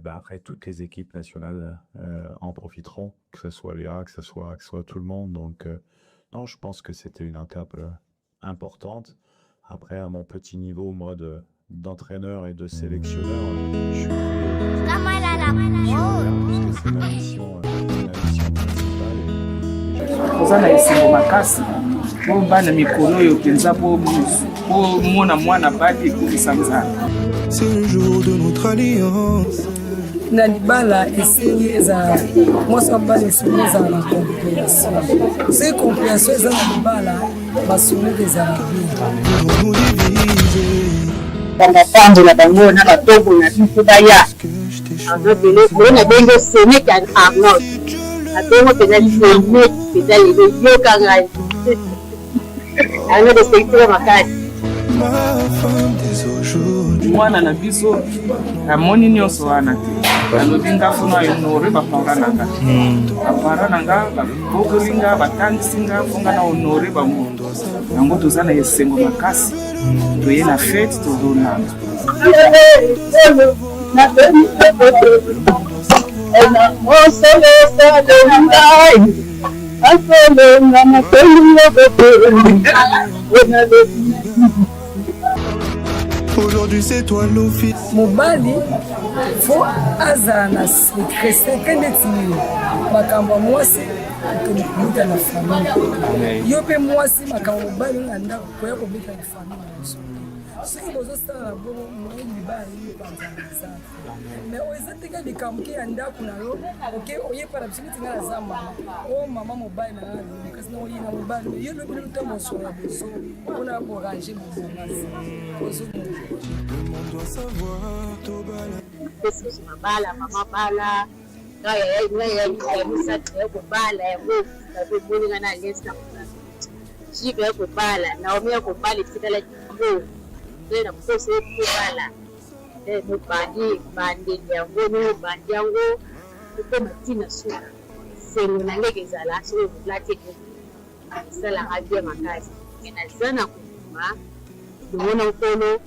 après, toutes les équipes nationales en profiteront, que ce soit Léa, que ce soit tout le monde. Donc, non, je pense que c'était une étape importante. Après, à mon petit niveau, moi, d'entraîneur et de sélectionneur, je suis très puisque c'est ma mission principale. Kozana esengo makasi po bana mikolo oyo mpenza po mona mwana badi ekolisa nzala. C'est le jour de notre alliance. Na libala esengi ezala mwasi mobali esengi ezala na compréhension. Se compréhension eza na libala basoloki ezala bangatanzela bango na batobo na biso baya azobele kona bengo sene kan Arnold abengo penali sene penali le yoka ngai ana de sekitwa makasi mwana na biso amoni nyonso wana te alobi ngafuna honore bapara nanga bapara nanga babokoli nga batangisi nga fonga na honore bamondo yango toza na esengo makasi toye na fete tozolanda Aujourd'hui c'est toi l'office. mobali fo azala na secret neti makambo mwasi tobeta na famille yo mpe mwasi makambo mobali na ndako koya kobeta na famille na biso soki bozosala na bongo moyi libala yopanzanza mais oyo eza teka likambo ke ya ndako na yo oke oyepa na biso neti nga naza mama o mama mobali na nga kasi na oye na mobali mais yo lobi lota mosola ya beso mpona korange mobomasi Yesu mabala mama bala ngaya misathu yakubala yabo babona na lesa jibe yakubala na omi yakubala isikala jibo na mkose yakubala mubandi yango mubandi yango uko matina suka sengo nangeke zala so mulate sala habia makazi inazana kuma ndona ukolo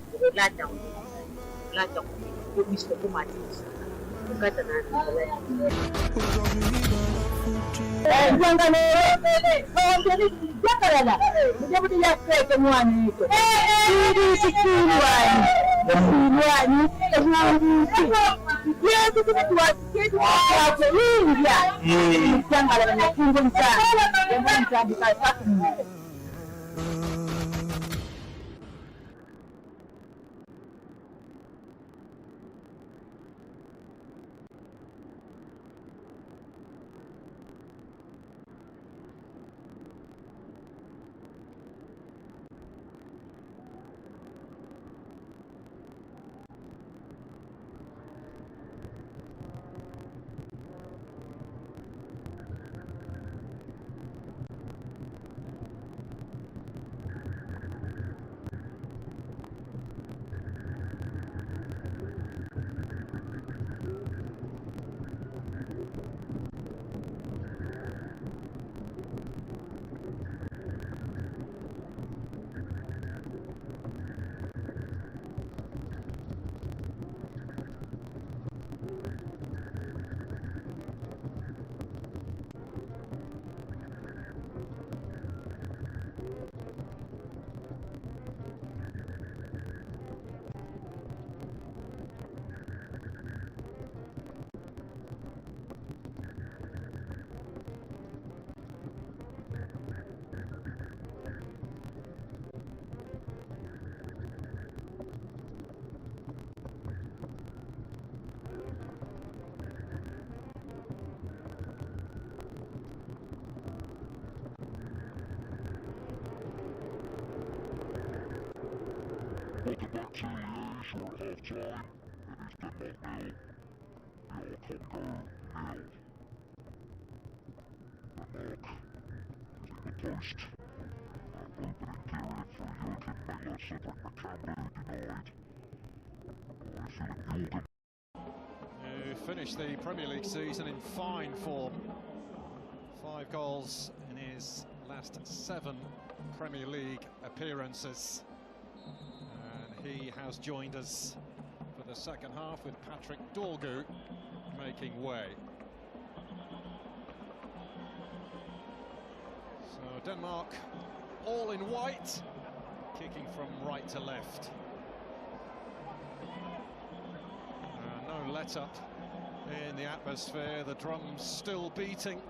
lata kubiso kumatisa ukata na Who finished the Premier League season in fine form. 5 goals in his last 7 Premier League appearances. And he has joined us for the the second half, with Patrick Dorgu making way. So Denmark all in white, kicking from right to left. No let up in the atmosphere, the drums still beating.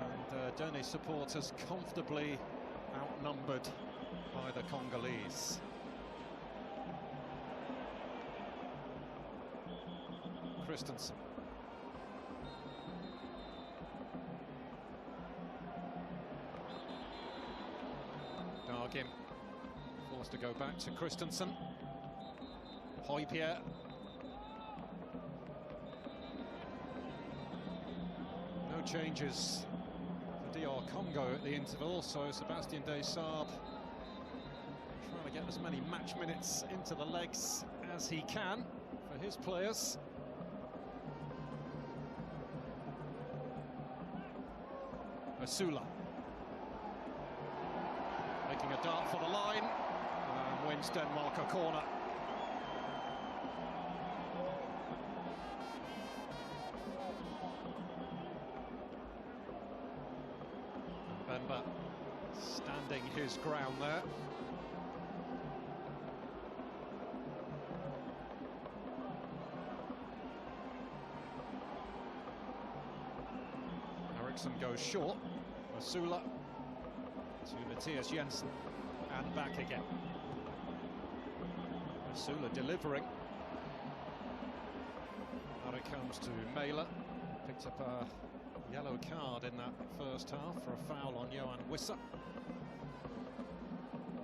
And Danish supporters comfortably outnumbered by the Congolese. Christensen. Dargim forced to go back to Christensen. Hoypierre. No changes for DR Congo at the interval, so Sébastien Desabre trying to get as many match minutes into the legs as he can for his players. Asula making a dart for the line and wins Denmark a corner. Bemba standing his ground there. Eriksson goes short. Asula to Matthias Jensen and back again. Asula delivering. Now it comes to Mæhle. Picked up a yellow card in that first half for a foul on Johan Wissa.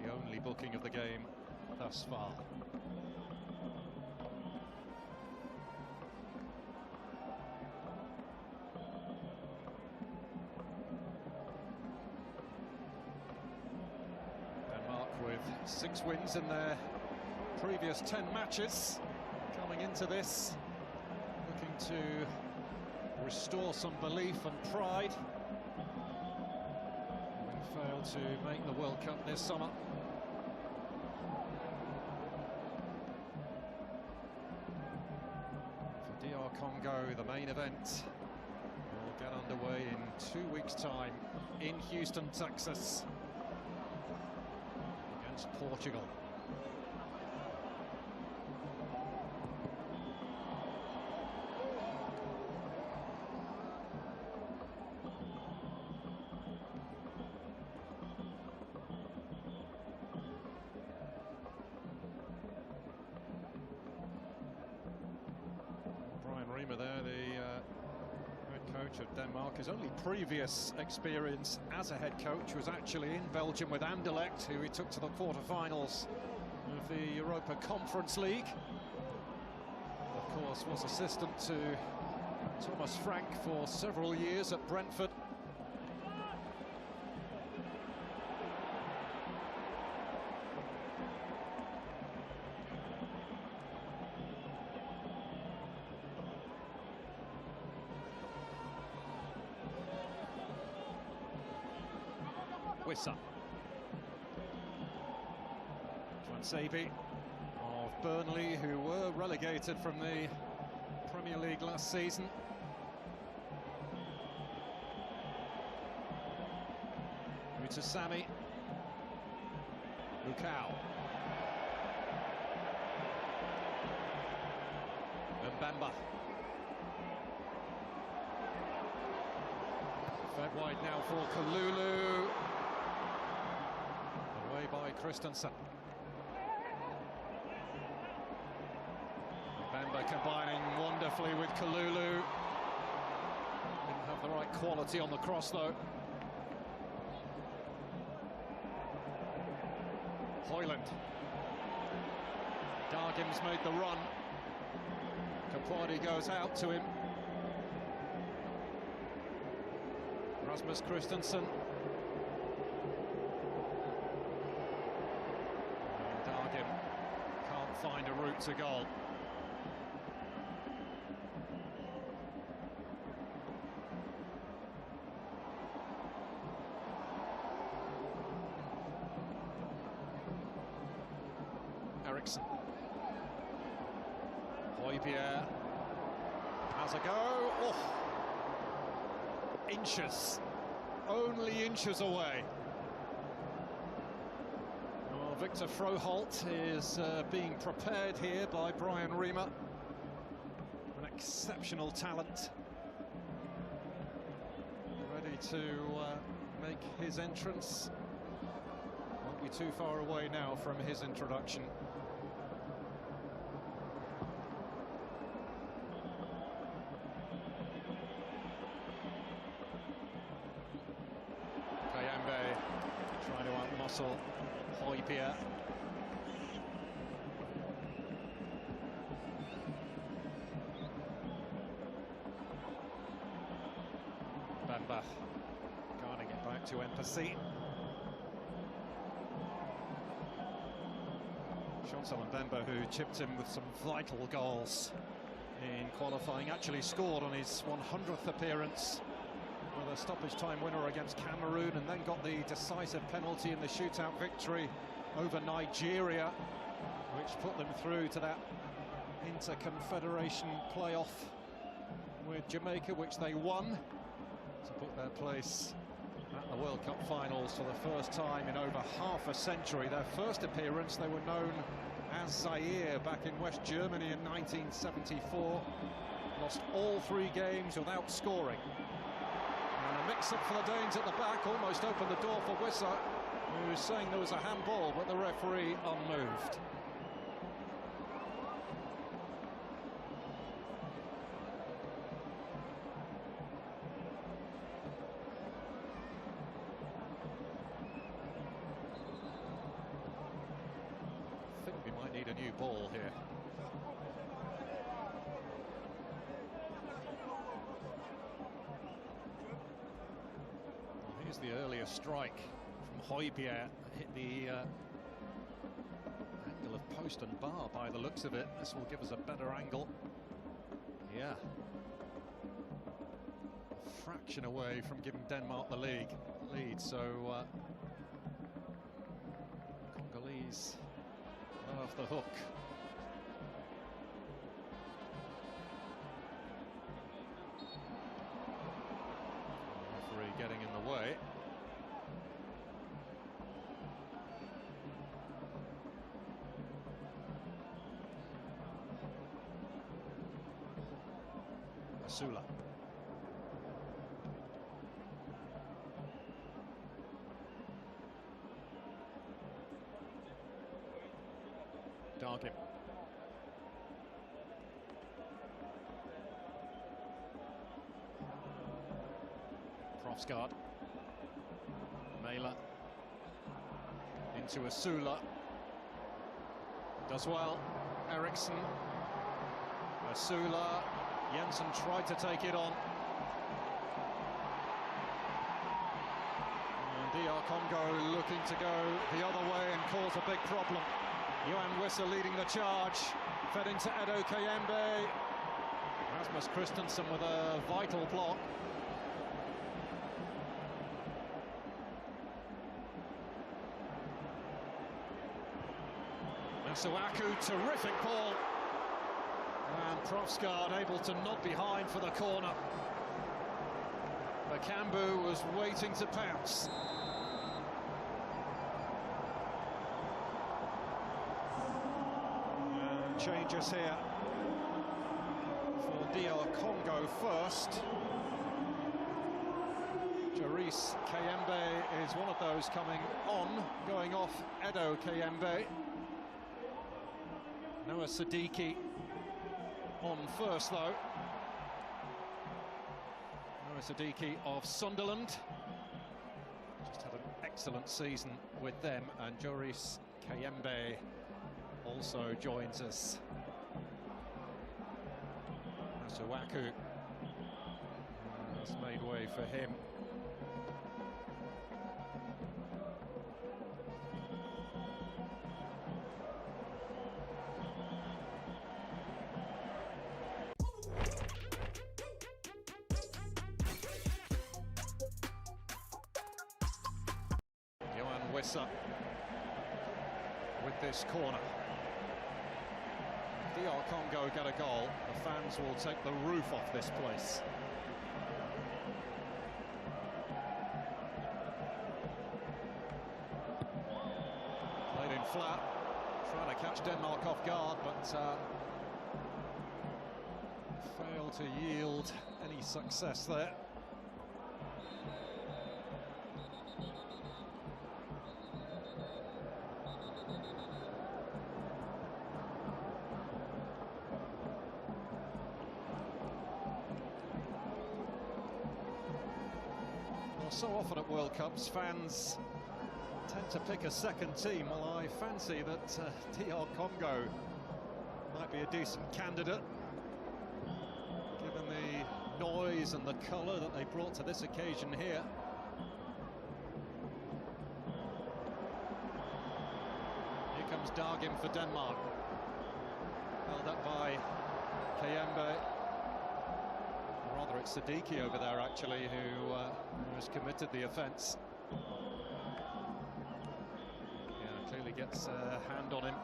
The only booking of the game thus far. Denmark with 6 wins in their previous 10 matches. Coming into this, looking to restore some belief and pride, having failed to make the World Cup this summer. For DR Congo, the main event will get underway in 2 weeks' time in Houston, Texas, against Portugal. There, the head coach of Denmark. His only previous experience as a head coach was actually in Belgium with Anderlecht, who he took to the quarter-finals of the Europa Conference League. Of course, was assistant to Thomas Frank for several years at Brentford. Wissa. Twansebi of Burnley, who were relegated from the Premier League last season. Mutasami. Lukau. Mbemba. Fed wide now for Kalulu. Away by Christensen. Mbemba combining wonderfully with Kalulu. Didn't have the right quality on the cross though. Hoyland. Dargim's made the run. Kapwadi goes out to him. Rasmus Christensen. And Dargim can't find a route to goal. Hoybier has a go. Oh, inches, only inches away. Well, Victor Froholt is being prepared here by Brian Riemer. An exceptional talent. Ready to make his entrance. Won't be too far away now from his introduction. Kayembe trying to outmuscle Hoybier. Bamba guarding it back to Empathy. Chancel Mbemba, who chipped in with some vital goals in qualifying, actually scored on his 100th appearance with a stoppage time winner against Cameroon, and then got the decisive penalty in the shootout victory over Nigeria, which put them through to that inter-confederation playoff with Jamaica, which they won to put their place at the World Cup finals for the first time in over half a century. Their first appearance, they were known as Zaire back in West Germany in 1974. Lost all 3 games without scoring. And a mix-up for the Danes at the back almost opened the door for Wissa, who was saying there was a handball, but the referee unmoved. I think we might need a new ball here. Well, here's the earlier strike from Hoybier. Hit the angle of post and bar by the looks of it. This will give us a better angle. Yeah. A fraction away from giving Denmark the lead. So Congolese not off the hook. Referee getting in the way. Asula. Dargin. Profsgaard. Mela. Into Asula. Does well. Eriksson. Asula. Jensen tried to take it on. And DR Congo looking to go the other way and cause a big problem. Johan Wissa leading the charge. Fed into Edo Kayembe. Rasmus Christensen with a vital block. Masuaku, terrific ball. And Profsgaard able to nod behind for the corner. Bakambu was waiting to pounce. And changes here for DR Congo first. Joris Kayembe is one of those coming on, going off Edo Kayembe. Noah Siddiqui on first though. Noah Siddiqui of Sunderland. Just had an excellent season with them, and Joris Kayembe also joins us. Masuaku has made way for him. Wissa with this corner. DR DR Congo get a goal, the fans will take the roof off this place. Played in flat, trying to catch Denmark off guard, but failed to yield any success there. Well, so often at World Cups, fans tend to pick a second team. Well, I fancy that DR Congo might be a decent candidate, given the noise and the colour that they brought to this occasion here. Here comes Dargin for Denmark. Held up by Kayembe. Rather, it's Siddiqui over there, actually, who has committed the offence. Yeah, clearly gets a hand on him.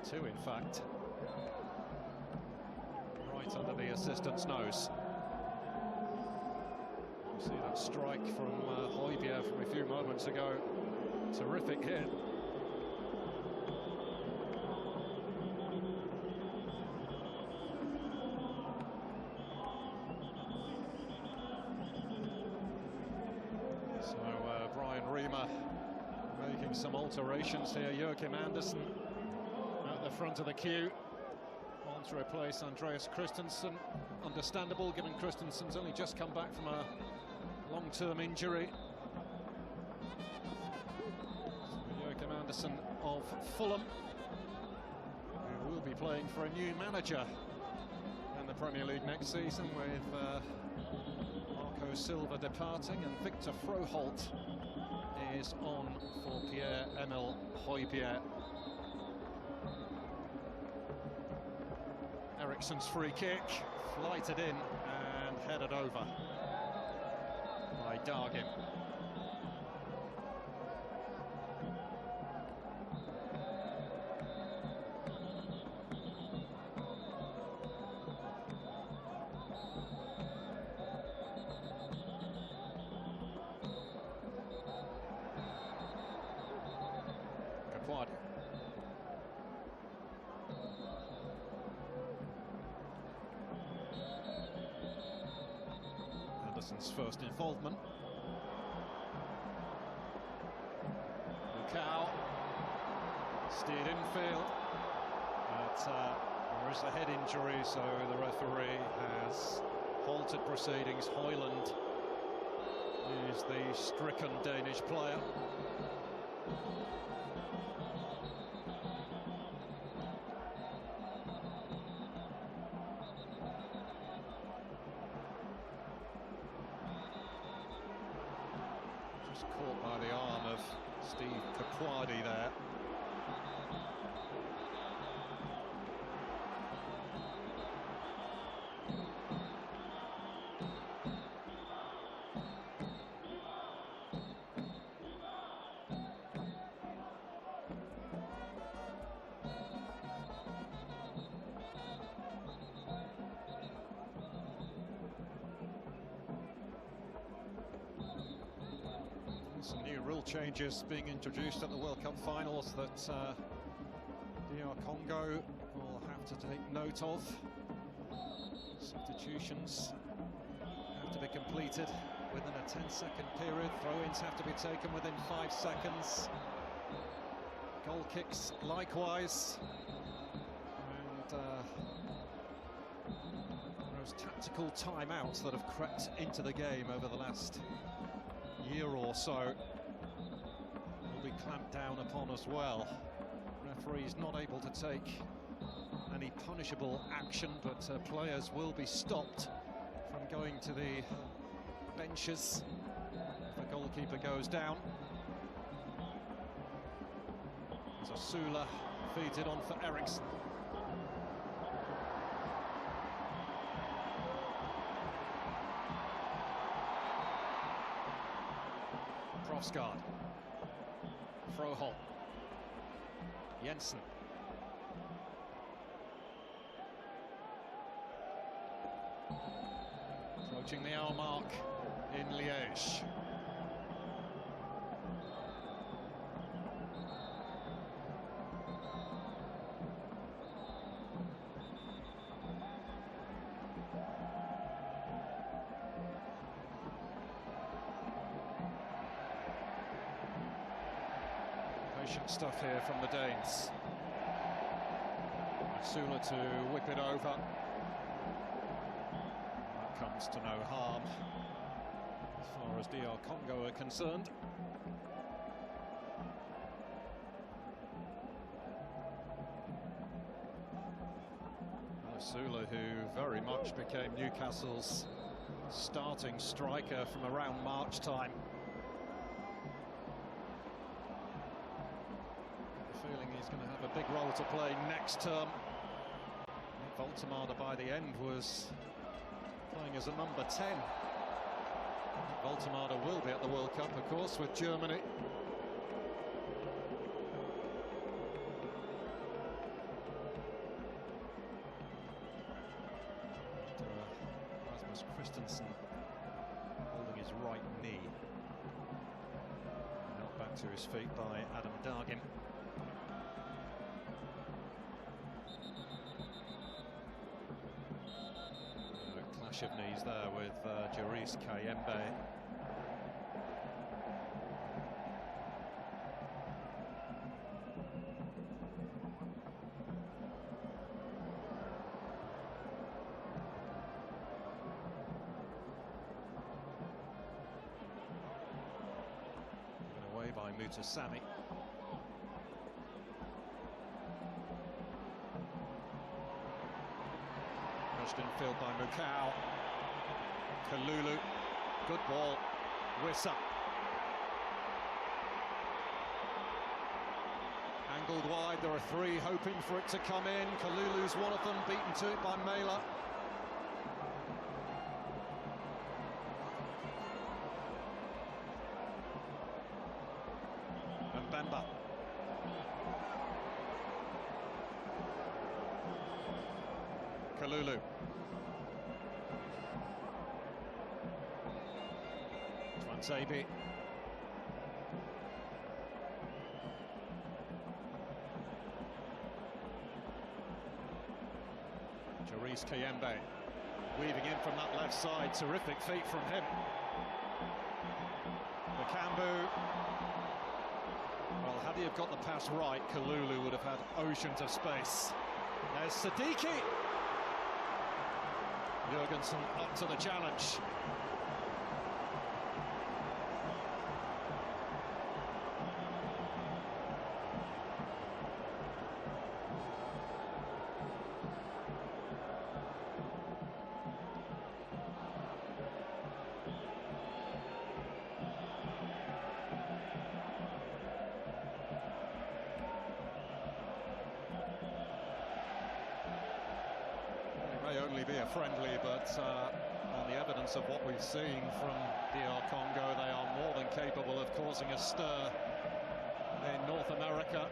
Two, in fact. Right under the assistant's nose. You see that strike from Højbjerg from a few moments ago. Terrific hit. So Brian Riemer making some alterations here. Joachim Andersen at the front of the queue, on to replace Andreas Christensen. Understandable, given Christensen's only just come back from a long-term injury. So Joachim Andersen of Fulham, who will be playing for a new manager in the Premier League next season, with Marco Silva departing, and Victor Froholt is on for Pierre-Emile Højbjerg. Eriksen's free kick, flighted in and headed over by Dargin. Capuadi. Anderson's first involvement. Macau steered infield, but there is a head injury, so the referee has halted proceedings. Højlund is the stricken Danish player. Just caught by the arm of Steve Capuadi there. Some new rule changes being introduced at the World Cup finals that DR Congo will have to take note of. Substitutions have to be completed within a 10-second period. Throw-ins have to be taken within 5 seconds. Goal kicks likewise. And those tactical timeouts that have crept into the game over the last year or so will be clamped down upon as well. Referees not able to take any punishable action, but players will be stopped from going to the benches if the goalkeeper goes down. As Asula feeds it on for Eriksen. Profsgaard, Froholt, Jensen, approaching the hour mark in Liège. Patient stuff here from the Danes. Sula to whip it over. That comes to no harm as far as DR Congo are concerned. Sula, who very much became Newcastle's starting striker from around March time. Feeling he's going to have a big role to play next term. Voltemade by the end was playing as a number 10. Voltemade will be at the World Cup, of course, with Germany. Rasmus Christensen holding his right knee. Knocked back to his feet by Adam Dargin. Clash of knees there with Joris Kayembe. Away by MATOU. Pushed in field by MATOU. Kalulu, good ball. Wissa. Angled wide, there are three hoping for it to come in. Kalulu's one of them, beaten to it by Mela. And Bemba. Kalulu. Zabi. Joris Kayembe weaving in from that left side. Terrific feet from him. Bakambu. Well, had he have got the pass right, Kalulu would have had oceans of space. There's Sadiki. Jurgensen up to the challenge. Only be a friendly, but on the evidence of what we've seen from DR Congo, they are more than capable of causing a stir in North America.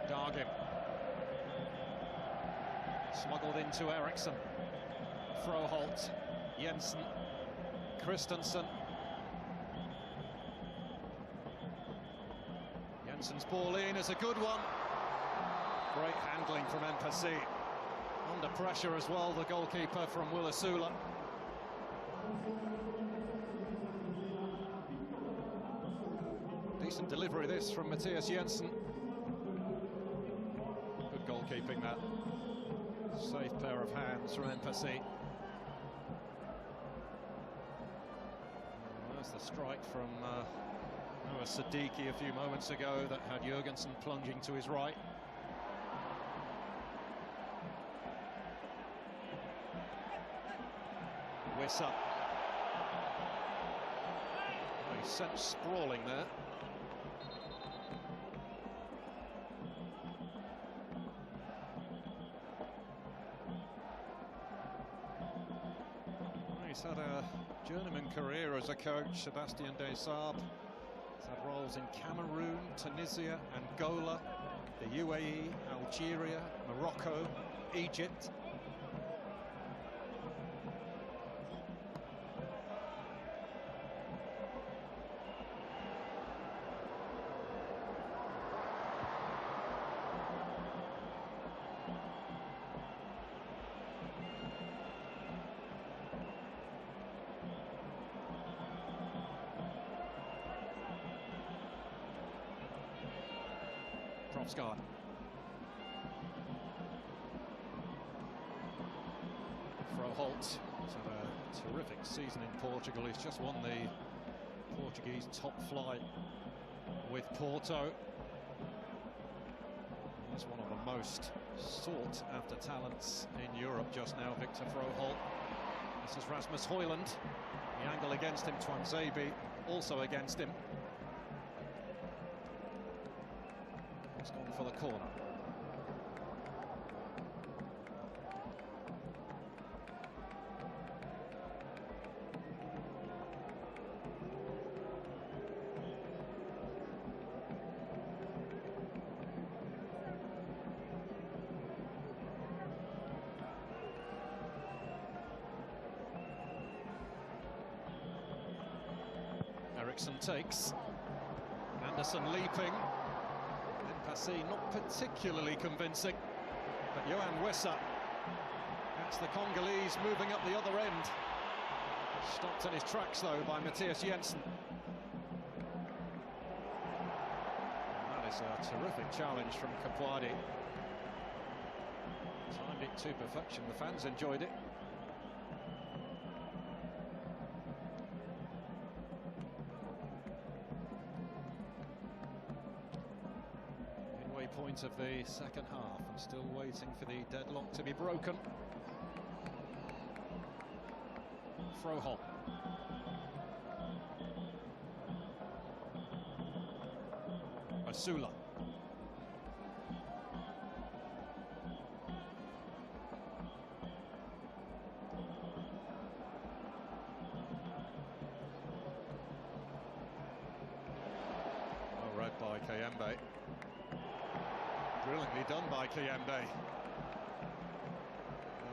Dargin smuggled into Eriksson. Froholt, Jensen, Christensen. Jensen's ball in is a good one. Great handling from Mpasi. Under pressure as well, the goalkeeper from Willisula. Decent delivery this from Matthias Jensen. Good goalkeeping that. Safe pair of hands from Mpasi. There's the strike from Noah Sadiki a few moments ago that had Jurgensen plunging to his right. Wissa. He sent sprawling there. He's had a journeyman career as a coach, Sébastien Desabre. He's had roles in Cameroon, Tunisia, Angola, the UAE, Algeria, Morocco, Egypt. Trotsgaard. Froholt has had a terrific season in Portugal. He's just won the Portuguese top flight with Porto. He's one of the most sought after talents in Europe just now, Victor Froholt. This is Rasmus Højlund. The angle against him, Twanzebe also against him. He's gone for the corner. Eriksson takes. Anderson leaping. Passy not particularly convincing, but Johan Wissa, that's the Congolese moving up the other end. Stopped in his tracks though by Matthias Jensen. And that is a terrific challenge from Kapwadi. Timed it to perfection, the fans enjoyed it. Point of the second half, and still waiting for the deadlock to be broken. Froholt. Asula. Well read by Kayembe. Brilliantly done by Kayembe.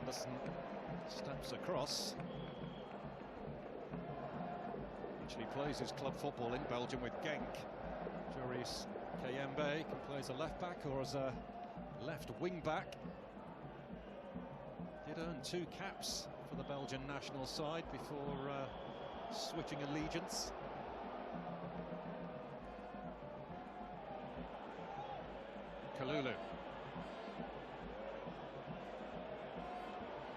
Anderson steps across. Actually plays his club football in Belgium with Genk. Joris Kayembe can play as a left back or as a left wing back. Did earn 2 caps for the Belgian national side before switching allegiance. Kalulu.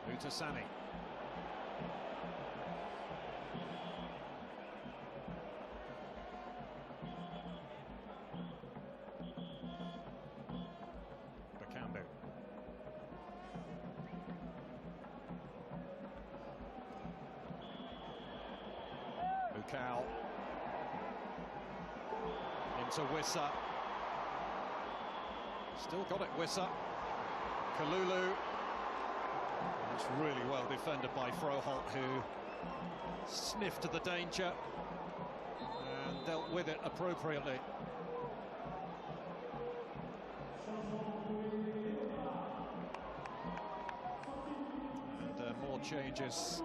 Utasani. Bakambu. Amical. Into Wissa. Still got it, Wissa. Kalulu. It's really well defended by Froholt, who sniffed the danger and dealt with it appropriately. And more changes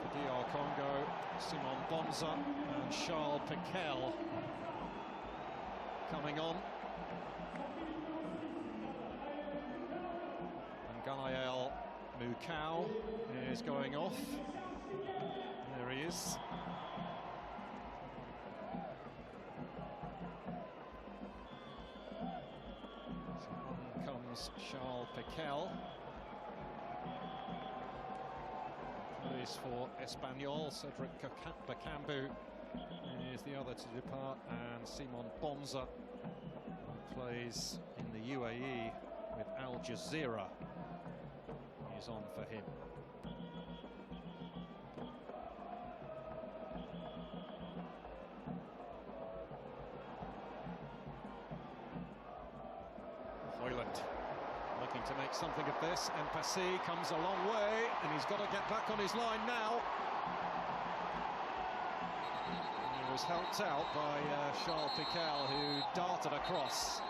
for DR Congo. Simon Bonza and Charles Piquel coming on. Gael Mukau is going off. There he is. So on comes Charles Piquel. Plays for Espanyol. Cedric Bakambu is the other to depart, and Simon Bonza plays in the UAE with Al Jazeera. Is on for him. Højlund looking to make something of this, and Passy comes a long way, and he's got to get back on his line now. was helped out by Charles Pical, who darted across.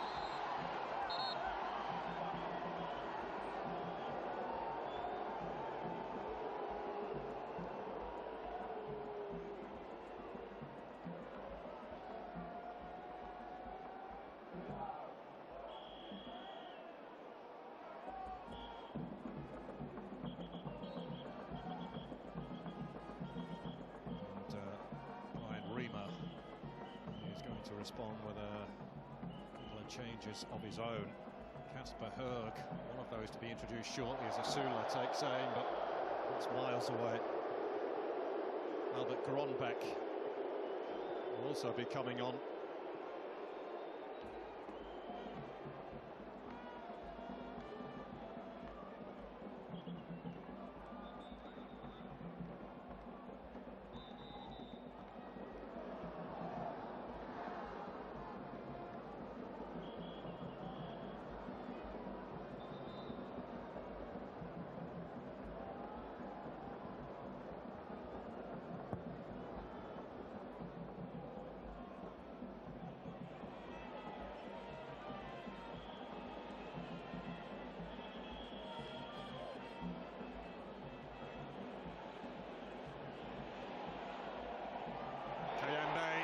He's going to respond with a couple of changes of his own. Kasper Høeg, one of those to be introduced shortly as Asula takes aim, but it's miles away. Albert Gronbeck will also be coming on.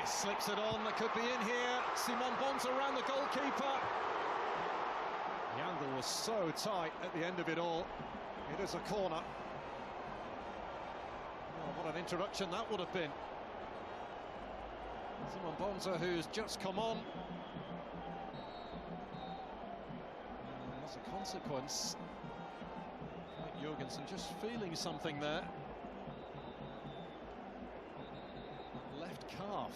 Slips it on, that could be in here. Simon Bonds around the goalkeeper. The angle was so tight at the end of it all. It is a corner. Oh, what an introduction that would have been. Simon Bonza, who's just come on. And as a consequence, Jorgensen just feeling something there. Left calf.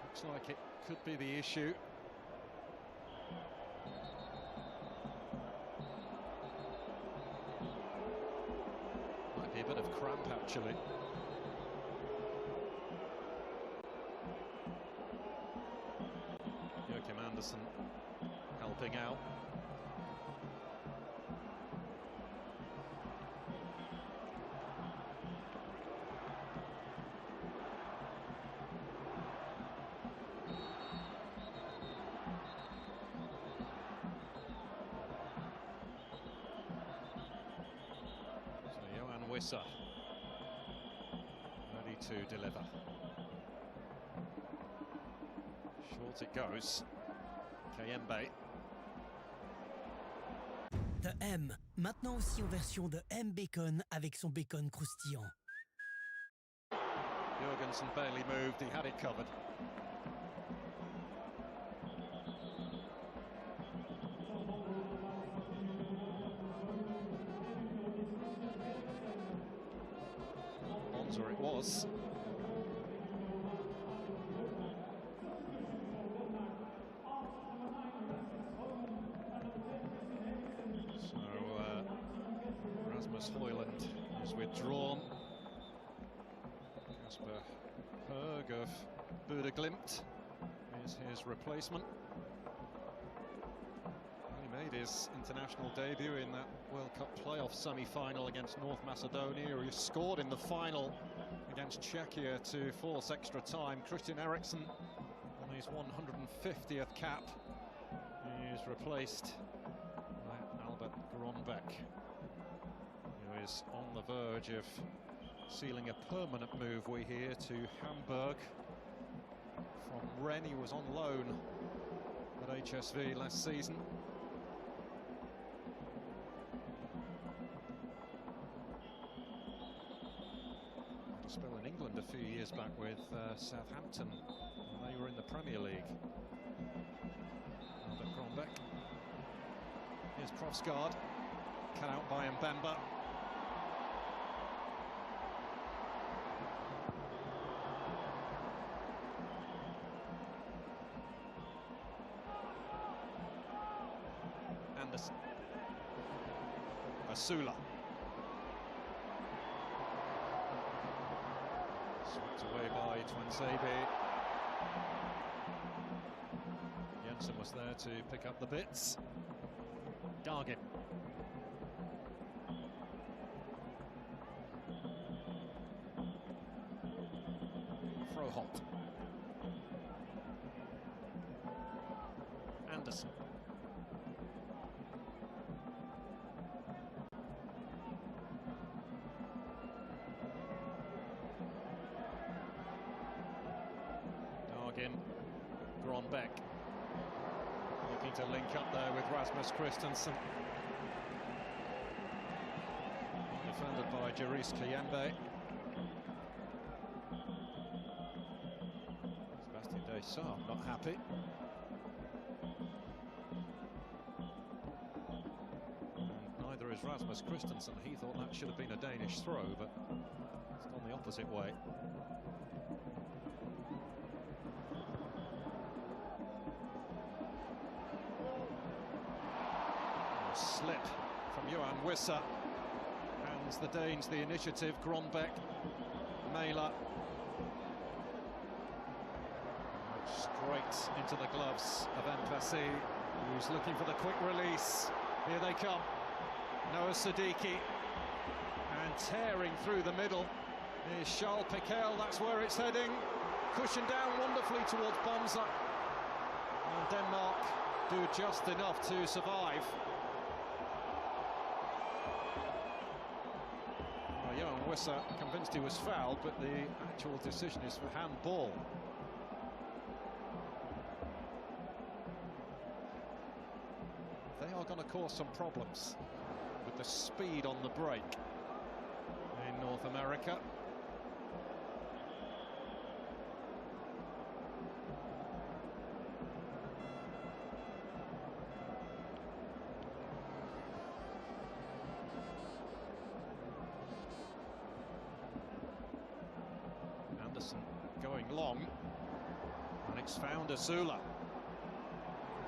Looks like it could be the issue. Might be a bit of cramp, actually. Joachim Andersen helping out. Wissa ready to deliver. Short it goes. Kayembe. The M, maintenant aussi en version de M Bacon avec son bacon croustillant. Jorgensen barely moved, he had it covered. Or it was. So Rasmus Højlund is withdrawn. Kasper Høeg of Bodø Glimt is his replacement. He made his international debut in that World Cup playoff semi-final against North Macedonia. He scored in the final against Czechia to force extra time. Christian Eriksen on his 150th cap. He is replaced by Albert Gronbeck, who is on the verge of sealing a permanent move, we hear, to Hamburg. From Rennes, he was on loan at HSV last season. A spell in England a few years back with Southampton when they were in the Premier League. Albert Gronbeck. Here's Profsgaard, cut out by Mbemba. Andersen. Asula. Swept away by Twansabe. Jensen was there to pick up the bits. Dargin. Froholt. Anderson. Dargin. Gronbeck. Looking to link up there with Rasmus Christensen. Defended by Jarice Kiyembe. Sebastian Desailly not happy. And neither is Rasmus Christensen. He thought that should have been a Danish throw, but it's gone the opposite way. A slip from Johan Wissa. Hands the Danes the initiative. Gronbeck, Mæhle. Straight into the gloves of Mpassi, who's looking for the quick release. Here they come. Noah Siddiqui, and tearing through the middle is Charles Piquel. That's where it's heading. Cushioned down wonderfully towards Bonza. And Denmark do just enough to survive. Well, Johan Wissa convinced he was fouled, but the actual decision is for handball. They are going to cause some problems with the speed on the break in North America. Anderson going long, and it's found Azula.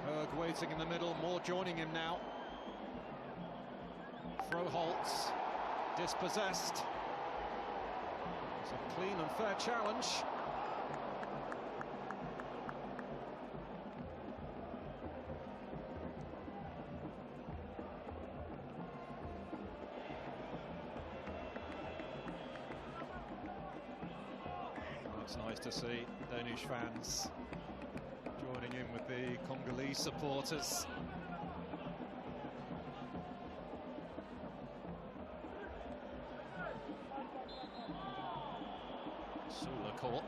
Berg waiting in the middle, Moore joining him now. Froholt dispossessed. It's a clean and fair challenge. It's nice to see Danish fans joining in with the Congolese supporters. Sula caught.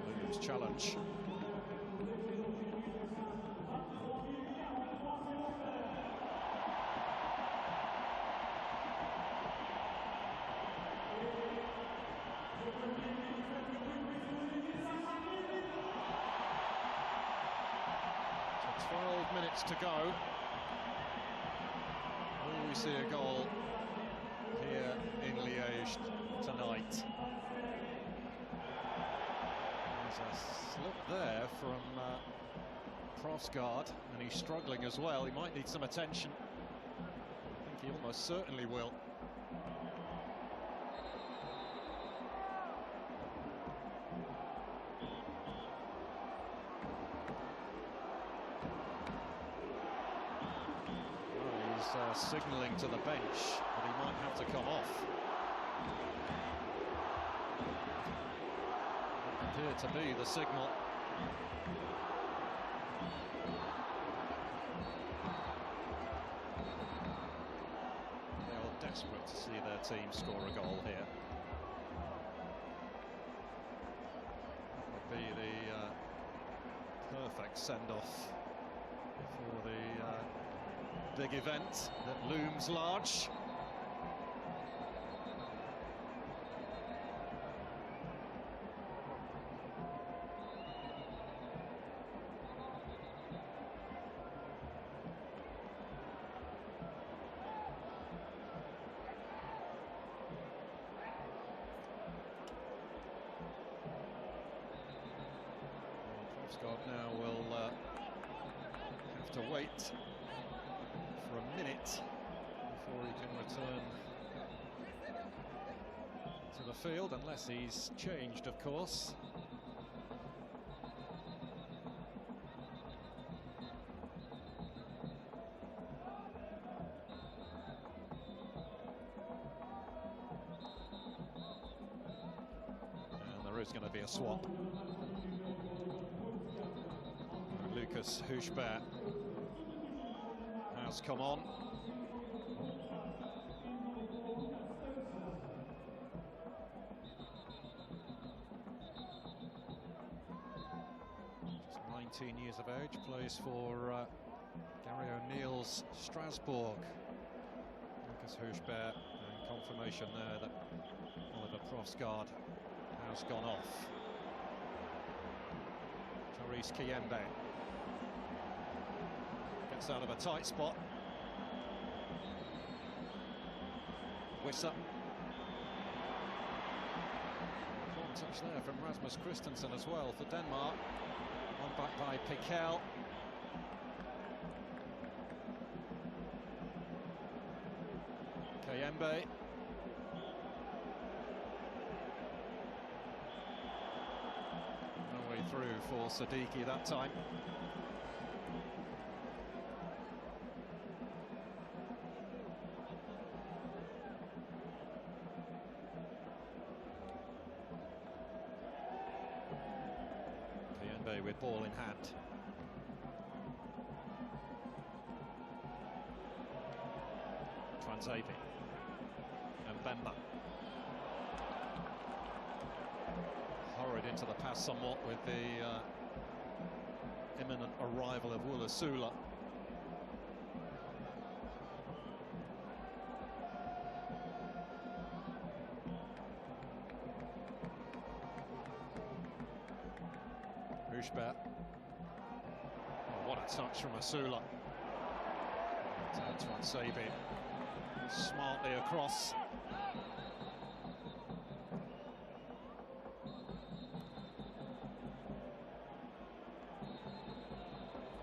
Williams challenge. So 12 minutes to go. Will we see a goal here in Liège tonight? There's a slip there from Krogsgaard, and he's struggling as well. He might need some attention. I think he almost certainly will. Signalling to the bench that he might have to come off. That appeared to be the signal. They are desperate to see their team score a goal here. That would be the perfect send-off for the big event that looms large. Krogsgaard now will have to wait for a minute before he can return to the field, unless he's changed, of course. is going to be a swap. Lucas Hushbert has come on. Just 19 years of age, plays for Gary O'Neill's Strasbourg. Lucas Hushbert, and confirmation there that Oliver Prosgaard has gone off. Therese Kiyembe gets out of a tight spot. Wissa. Important touch there from Rasmus Christensen as well for Denmark. One back by Piquel. Kiyembe. No way through for Sadiki that time. Kiyembe with ball in hand. Transavie. And Bemba. Hurried into the pass somewhat with the imminent arrival of Wulasula. Hushbert. Oh, what a touch from Asula. To Transavie. Smartly across.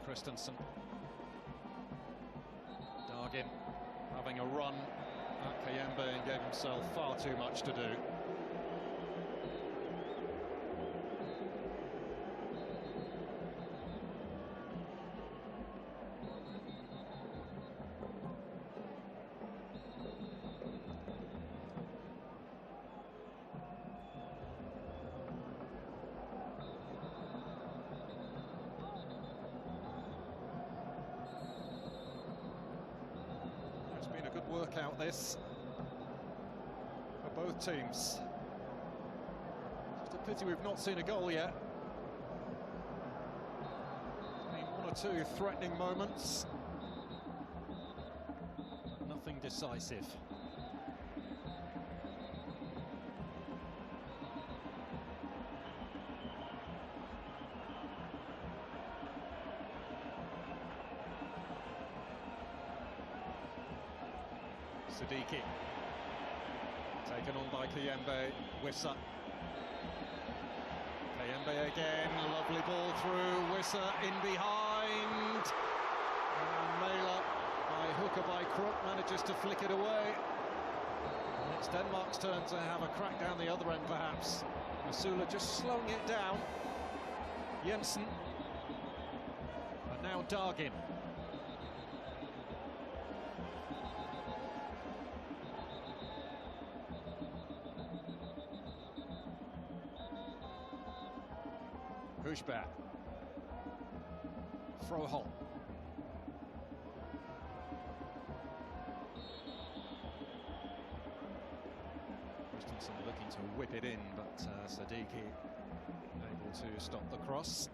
Christensen. Dargin having a run at Kiyembe and gave himself far too much to do. Workout this for both teams. Just a pity we've not seen a goal yet. Been one or two threatening moments. Nothing decisive. Sadiki, taken on by Kiyembe. Wissa. Kiyembe again, lovely ball through. Wissa in behind. And Mæhle, by hook or by crook, manages to flick it away. And it's Denmark's turn to have a crack down the other end, perhaps. Asula just slowing it down. Jensen. And now Dargin. Hushbert. Froholt. Christensen looking to whip it in, but Sadiki able to stop the cross.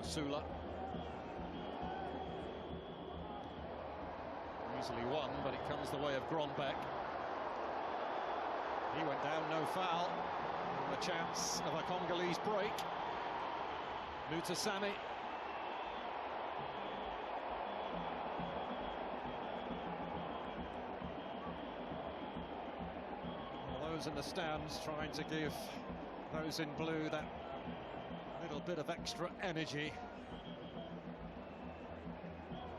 Asula. Easily won, but it comes the way of Grönbeck. He went down, no foul. And the chance of a Congolese break. Nutasami. Well, those in the stands trying to give those in blue that little bit of extra energy.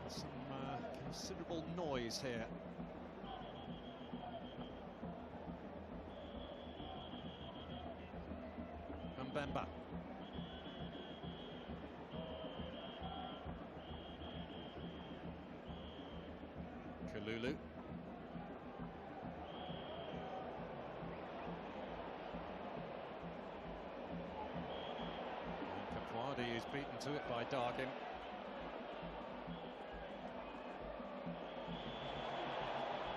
Some considerable noise here. Kalulu. Kakwadi is beaten to it by Dargin.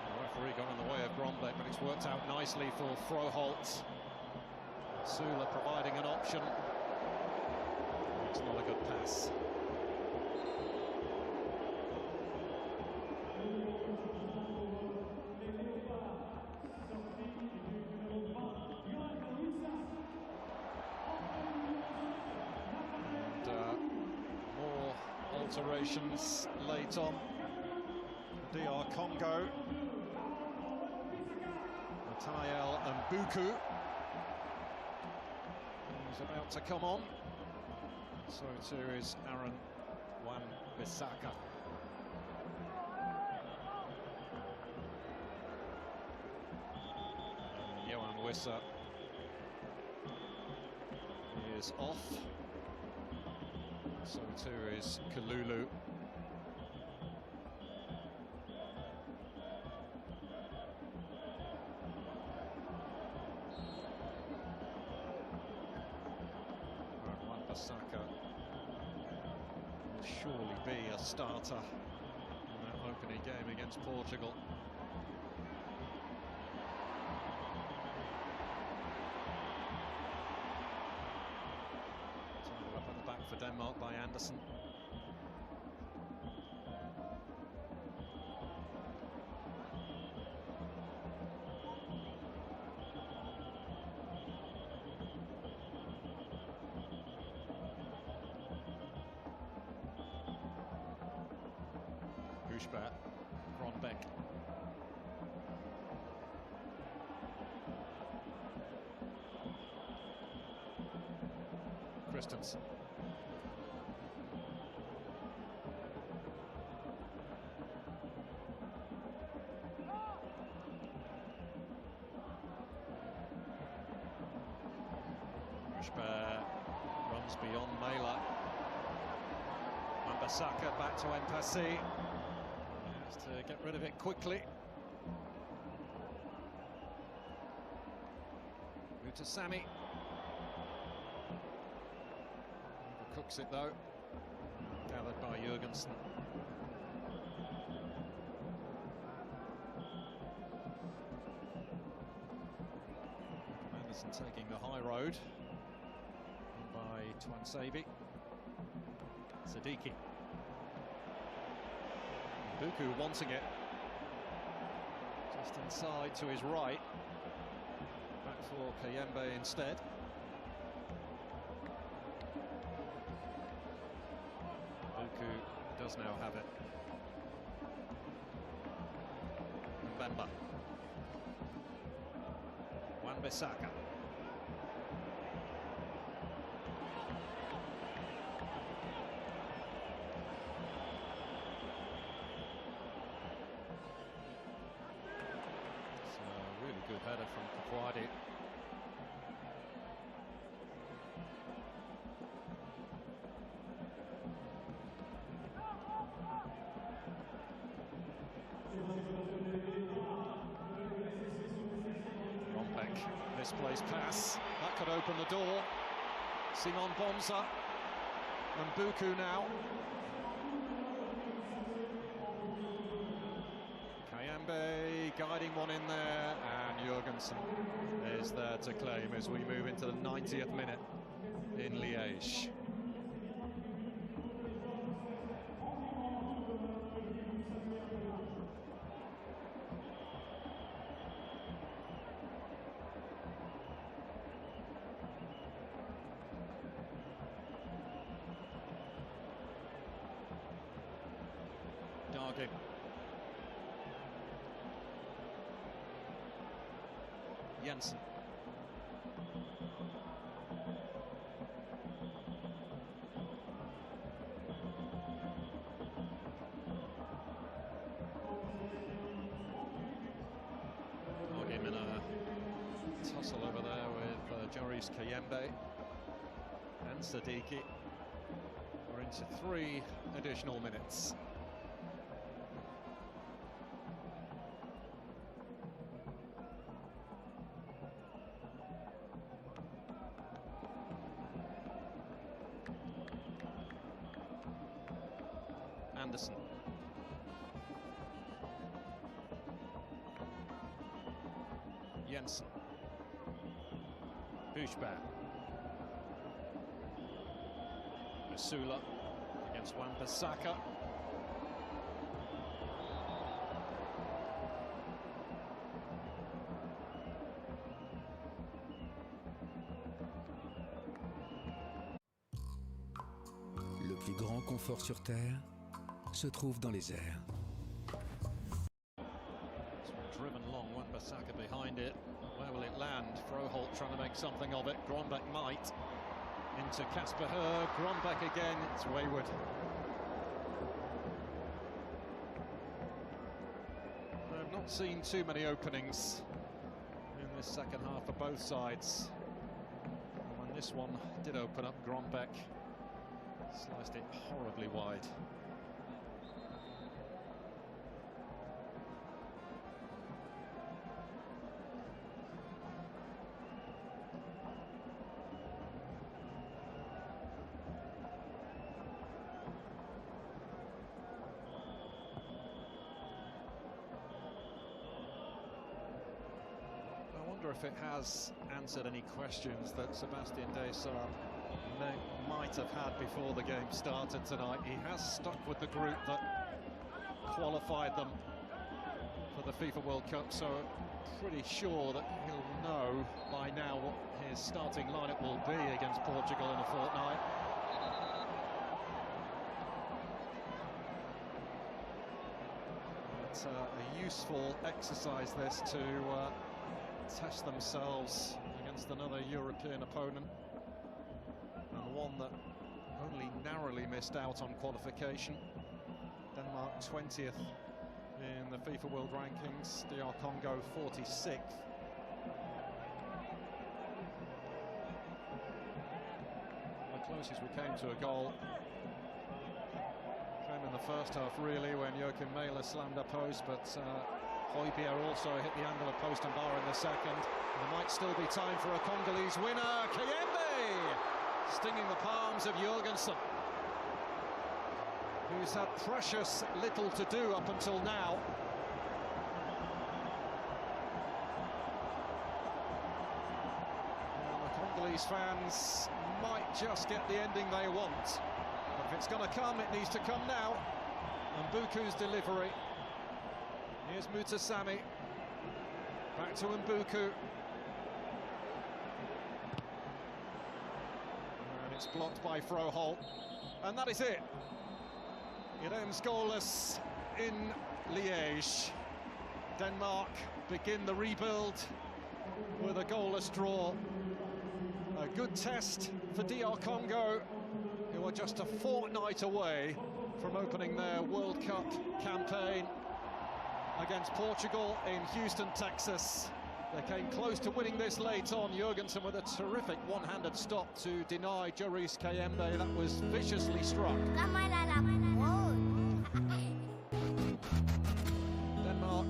The referee got in the way of Grombeck, but it's worked out nicely for Froholt. Sula providing an option. It's not a good pass. More alterations late on. DR Congo. Matayel and Buku. He's about to come on. So too is Aaron Wan-Bissaka. Johan Wissa is off. So too is Kalulu. Wan-Bissaka will surely be a starter in that opening game against Portugal. Tied up at the back for Denmark by Andersen. Bushbat, Grombeck. Christensen. Bushbat runs beyond Mela. Wan-Bissaka back to Mpassi. To get rid of it quickly. Move to Sammy. Cooks it though. Gathered by Jurgensen. Andersen taking the high road. By Twansabi. Sadiki. Buku wanting it, just inside to his right, back for Kayembe instead. Buku does now have it. Mbemba. Wan-Bissaka. Good header from Kakwadi. Grombeck, misplaced pass. That could open the door. Simon Bonza and Buku now. Kayembe guiding one in there, and Jurgensen is there to claim as we move into the 90th minute in Liège. Dargin. Jensen. Dargin in a tussle over there with Joris Kayembe and Sadiki. We're into 3 additional minutes. Anderson. Jensen. Bushback. Masula against Wan-Bissaka. Le plus grand confort sur Terre se trouve dans les airs. Driven long, Wan-Bissaka behind it. Where will it land? Froholt trying to make something of it. Grombeck might. Into Kasper Höör. Grombeck again. It's wayward. I've not seen too many openings in this second half for both sides. And when this one did open up, Grombeck sliced it horribly wide. I wonder if it has answered any questions that Sebastian Desailly might have had before the game started tonight. He has stuck with the group that qualified them for the FIFA World Cup, so pretty sure that he'll know by now what his starting lineup will be against Portugal in a fortnight. It's a useful exercise, this, to test themselves against another European opponent, and one that only narrowly missed out on qualification. Denmark 20th in the FIFA World Rankings, DR Congo 46th. The closest we came to a goal came in the first half, really, when Joachim Mæhle slammed a post, but Højbjerg also hit the Angola post and bar in the second. There might still be time for a Congolese winner. Kayembe stinging the palms of Jorgensen, who's had precious little to do up until now. Well, the Congolese fans might just get the ending they want. But if it's going to come, it needs to come now. And Mbuku's delivery. Here's Mutasami. Back to Mbuku. And it's blocked by Froholt. And that is it. It ends goalless in Liège. Denmark begin the rebuild with a goalless draw. A good test for DR Congo, who are just a fortnight away from opening their World Cup campaign against Portugal in Houston, Texas. They came close to winning this late on. Jorgensen with a terrific one-handed stop to deny Joris Kayembe. That was viciously struck. Denmark.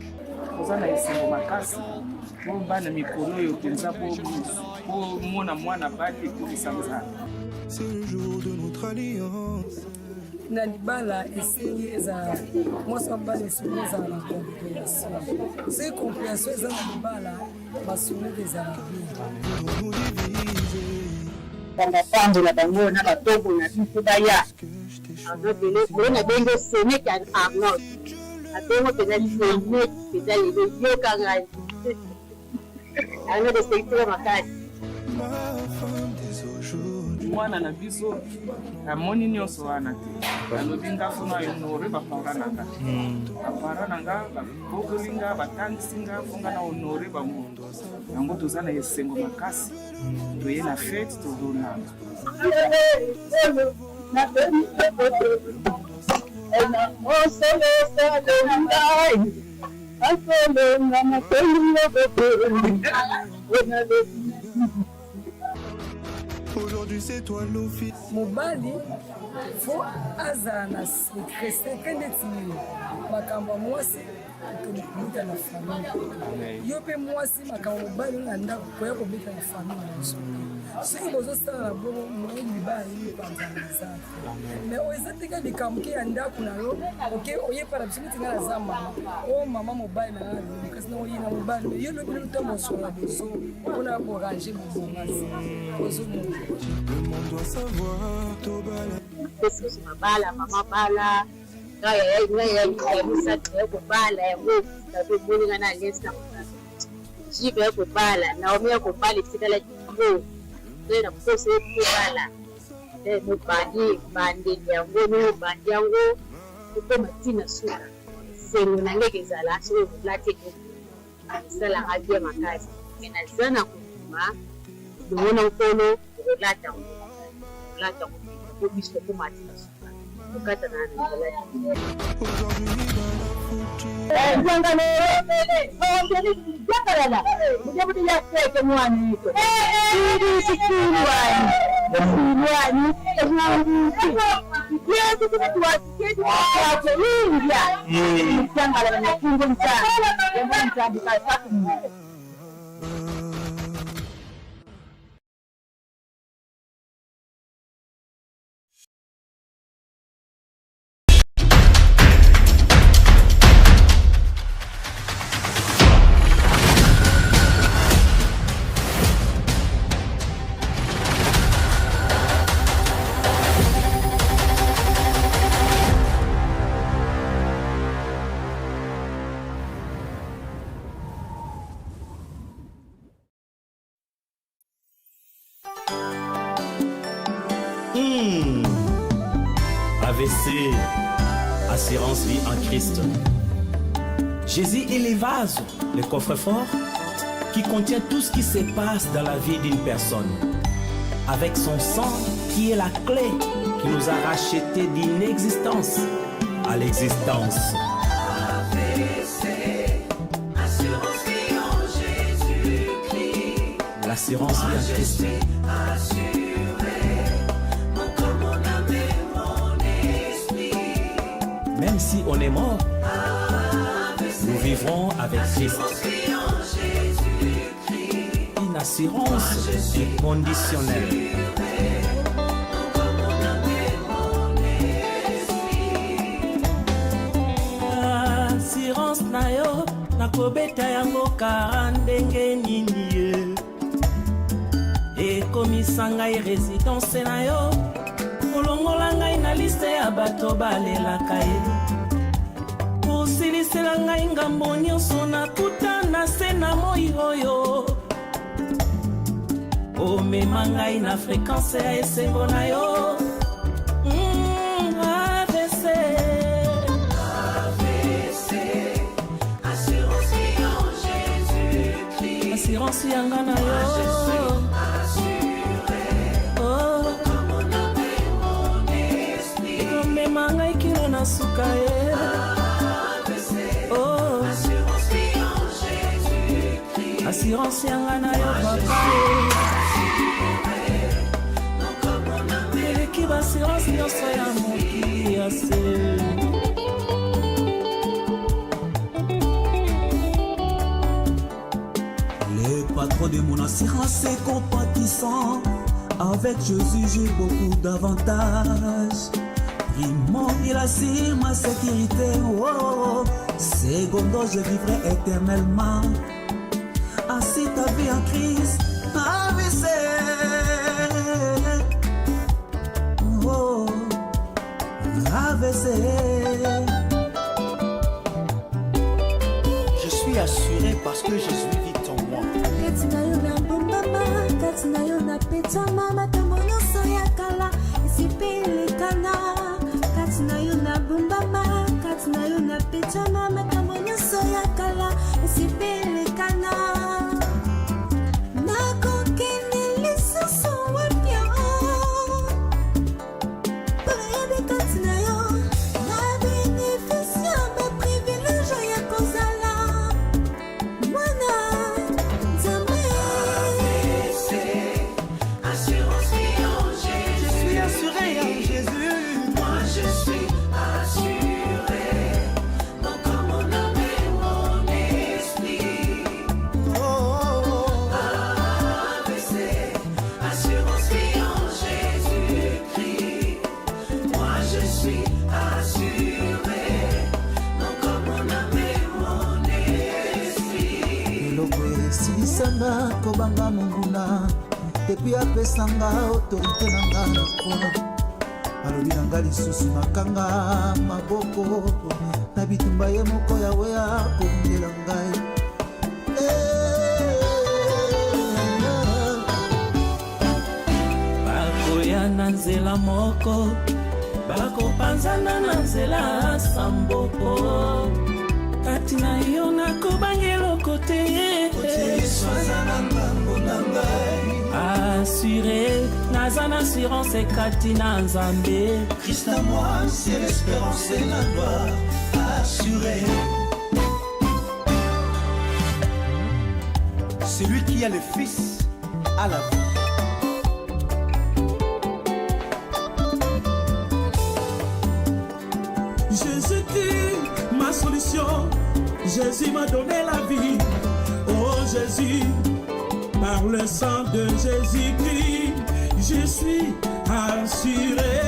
C'est le jour de notre alliance. Na libala esengi eza mwasi wa libala esengi ezala na compréhension. Soki compréhension eza na libala basunete ezala bandatandola bango na batobo na biso baya azobele na benge seneki ya Arnold atongo mpenza seneki mpenza lelo yoka ngai anga desekitela makasi mwana na biso amoni nyonso wana te alobi ngafuna honore bapara nanga bapara nanga babokoli nga batangisi nga fonga na honore bango yango toza na esengo makasi toye na fete tozonanga Aujourd'hui c'est toi l'office. mobali fo azala na secret neti makambo mwasi tolikuta na famille yo pe mwasi makambo mobali na ndako koya kobeta na famille na biso soki bozosala na bongo moyi libala epanzana eza mais oyo eza teka likambo ke ya ndako na yo oke oyepana biso neti nga naza mama o mama mobali na nga kasi na oye na mobali mais yo lobi lota mosola bozo mpona korange mobongasi ozomona pesi mabala mama bala ngaya misatu yakubala yangotabemoni nga na lesi na jibe yakubala naomi yakubala isikala jingo na mkosi yakubala mubandi bandi yango mubandi yango uko matina suka sengo nangeke ezala soki okolate esalaka bien makasi naza na kondima longona nkolo okolata kolata ko biso ko matina suka okata na AVC, assurance vie en Christ. Jésus est les vases, le coffre-fort, qui contient tout ce qui se passe dans la vie d'une personne. Avec son sang, qui est la clé, qui nous a rachetés d'inexistence à l'existence. AVC, assurance vie en Jésus-Christ. L'assurance vie en Christ. Même si on est mort, nous vivrons avec Christ. Une assurance inconditionnelle. Assurance na yo, nakobeta yango karandenge nini ye. Ekomisa ngai résidence na yo. Kolongola ngai na liste ya bato balelaka ye. Kosilisela ngai ngambo nyonso nakutana se na moi oyo. Omema ngai na fréquence ya esengo na yo. AVC. AVC, assurance vie en Jésus-Christ. Assurance yanga na yo. Ngai kilo na suka ye. Oh, assurance vie en Jésus-Christ. Assurance yanga na yo papa. Eleki ba assurance nyonso ya mokili ya se. Le patron de mon assurance est compatissant. Avec Jésus j'ai beaucoup d'avantages. Primo, il assure ma sécurité. Oh, secondo, je vivrai éternellement. Ainsi ta vie en Christ. AVC. Oh, AVC. Je suis assuré parce que Jésus vit en moi. Moi je suis assuré, donc comme on banga monguna epuis apesanga autorité na nga na croix alobi na nga lisusu makanga maboko na bitumba ye moko yawe akobundela ngai bakoya na nzela moko bakopanzana na nzela samboko kati na yo nakobangelo kote assuré naza na assurance kati na nzambe Christ à moi, c'est l'espérance et la gloire assurée. Celui qui a le Fils a la vie. Jésus-Christ, ma solution, Jésus m'a donné la vie. Oh Jésus, par le sang de Jésus-Christ, je suis assuré.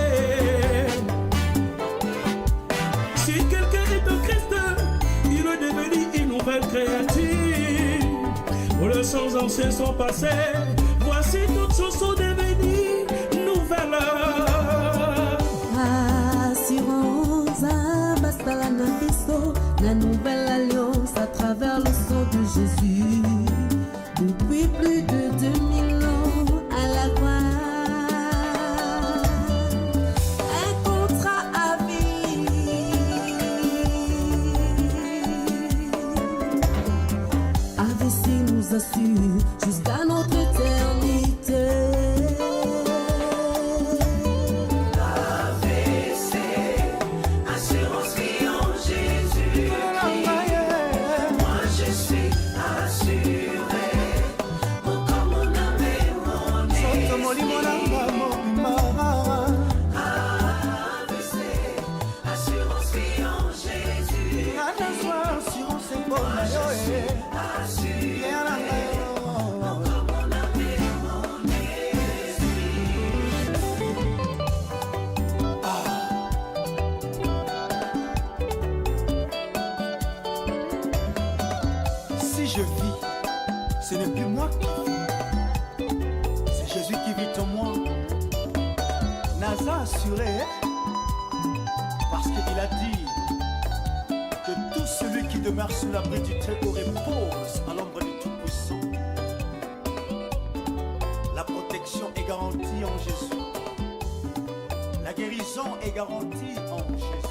Si quelqu'un est en Christ, il est devenu une nouvelle créature. Les choses anciennes sont passées, voici toutes choses sont devenues nouvelles. Assurance, bastala na biso, la nouvelle alliance à travers le sang de Jésus. Depuis plus de 2000 ans à la croix, un contrat à vie. AVC nous assure jusqu'à notre éternité. AVC, assurance vie en Jésus. Moi je suis assuré. Mon corps, mon âme et mon AVC, assurance vie en Jésus. Moi je suis assuré. Mon corps, mon âme et mon Si je vis, ce n'est plus moi qui vis, c'est Jésus qui vit en moi. Naza assuré, parce qu'il a dit que tout celui qui demeure sous l'abri du Très-Haut repose à l'ombre du Tout-Puissant. La protection est garantie en Jésus. La guérison est garantie en Jésus.